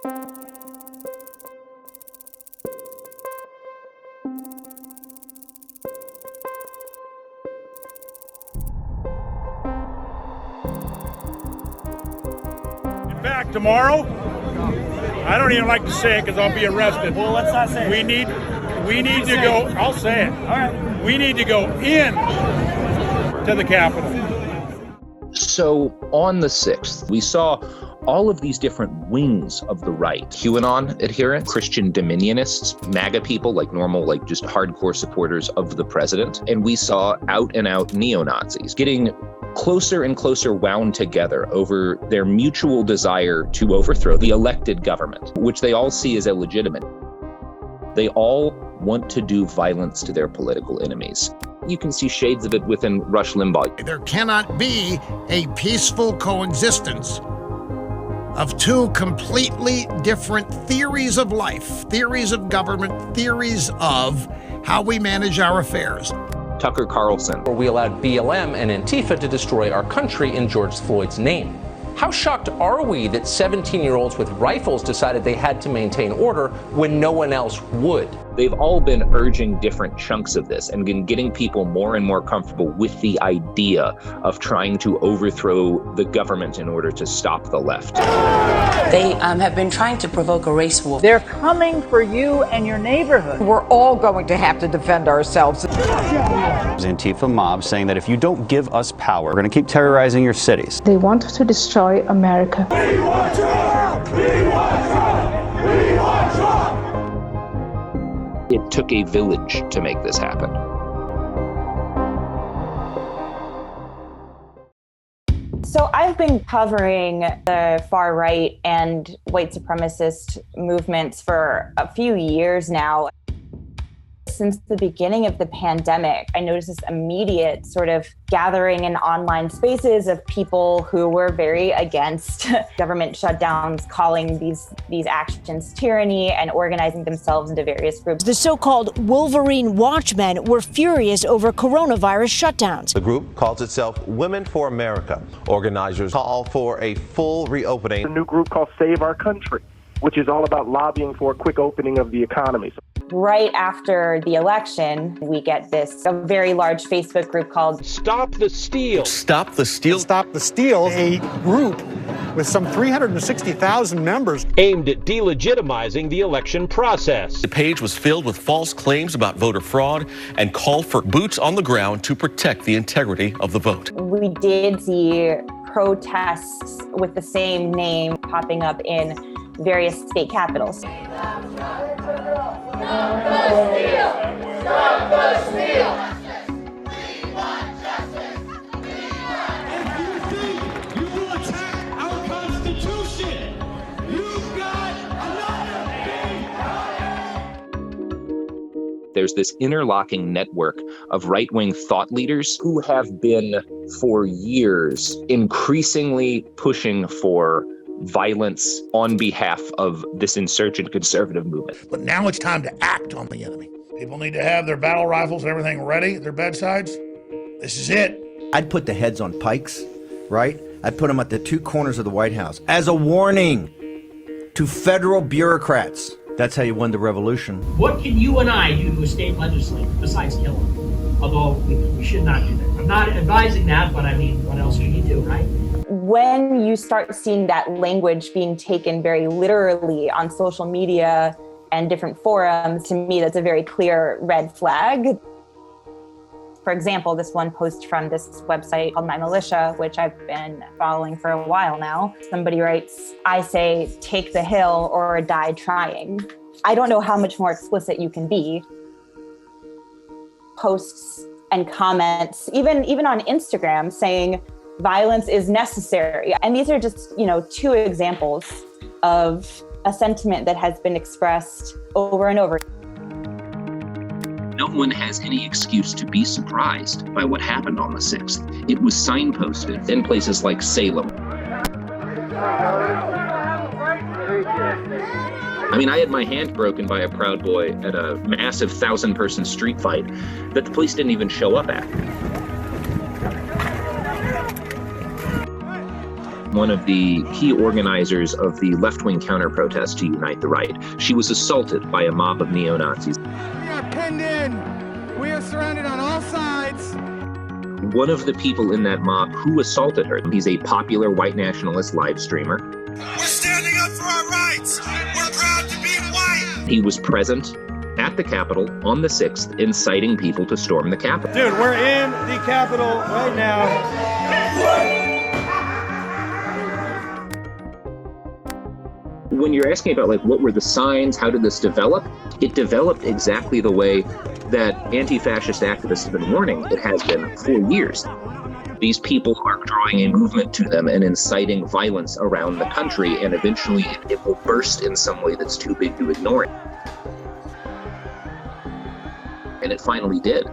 In fact, tomorrow, I don't even like to say it because I'll be arrested. Well, let's not say it. We need to go. I'll say it. All right. We need to go in to the Capitol. So on the 6th, we saw all of these different wings of the right. QAnon adherents, Christian dominionists, MAGA people, like normal, like just hardcore supporters of the president. And we saw out and out neo-Nazis getting closer and closer wound together over their mutual desire to overthrow the elected government, which they all see as illegitimate. They all want to do violence to their political enemies. You can see shades of it within Rush Limbaugh. There cannot be a peaceful coexistence of two completely different theories of life, theories of government, theories of how we manage our affairs. Tucker Carlson. We allowed BLM and Antifa to destroy our country in George Floyd's name. How shocked are we that 17-year-olds with rifles decided they had to maintain order when no one else would? They've all been urging different chunks of this and been getting people more and more comfortable with the idea of trying to overthrow the government in order to stop the left. They have been trying to provoke a race war. They're coming for you and your neighborhood. We're all going to have to defend ourselves. Antifa mob saying that if you don't give us power, we're going to keep terrorizing your cities. They want to destroy America. We want Trump! We want Trump! We want Trump! It took a village to make this happen. So I've been covering the far right and white supremacist movements for a few years now. Since the beginning of the pandemic, I noticed this immediate sort of gathering in online spaces of people who were very against government shutdowns, calling these actions tyranny and organizing themselves into various groups. The so-called Wolverine Watchmen were furious over coronavirus shutdowns. The group calls itself Women for America. Organizers call for a full reopening. A new group called Save Our Country, which is all about lobbying for a quick opening of the economy. Right after the election, we get a very large Facebook group called Stop the Steal. Stop the Steal. Stop the Steal, a group with some 360,000 members aimed at delegitimizing the election process. The page was filled with false claims about voter fraud and called for boots on the ground to protect the integrity of the vote. We did see protests with the same name popping up in various state capitals. Stop the steal! Stop the steal! We want justice! We want justice! If you think you will attack our Constitution, you've got another big. There's this interlocking network of right-wing thought leaders who have been, for years, increasingly pushing for violence on behalf of this insurgent conservative movement. But now it's time to act on the enemy. People need to have their battle rifles and everything ready at their bedsides. This is it. I'd put the heads on pikes, right? I'd put them at the two corners of the White House as a warning to federal bureaucrats. That's how you win the revolution. What can you and I do to a state legislator besides kill them? Although we should not do that. I'm not advising that, but I mean, what else can you do, right? When you start seeing that language being taken very literally on social media and different forums, to me, that's a very clear red flag. For example, this one post from this website called My Militia, which I've been following for a while now. Somebody writes, I say, take the hill or die trying. I don't know how much more explicit you can be. Posts and comments, even on Instagram, saying violence is necessary. And these are just, two examples of a sentiment that has been expressed over and over. No one has any excuse to be surprised by what happened on the 6th. It was signposted in places like Salem. I mean, I had my hand broken by a Proud Boy at a massive 1,000-person street fight that the police didn't even show up at. one of the key organizers of the left-wing counter-protest to unite the right. She was assaulted by a mob of neo-Nazis. We are penned in. We are surrounded on all sides. One of the people in that mob who assaulted her, he's a popular white nationalist live streamer. We're standing up for our rights. We're proud to be white. He was present at the Capitol on the 6th, inciting people to storm the Capitol. Dude, we're in the Capitol right now. When you're asking about, like, what were the signs, how did this develop? It developed exactly the way that anti-fascist activists have been warning it has been for years. These people are drawing a movement to them and inciting violence around the country, and eventually it will burst in some way that's too big to ignore. And it finally did.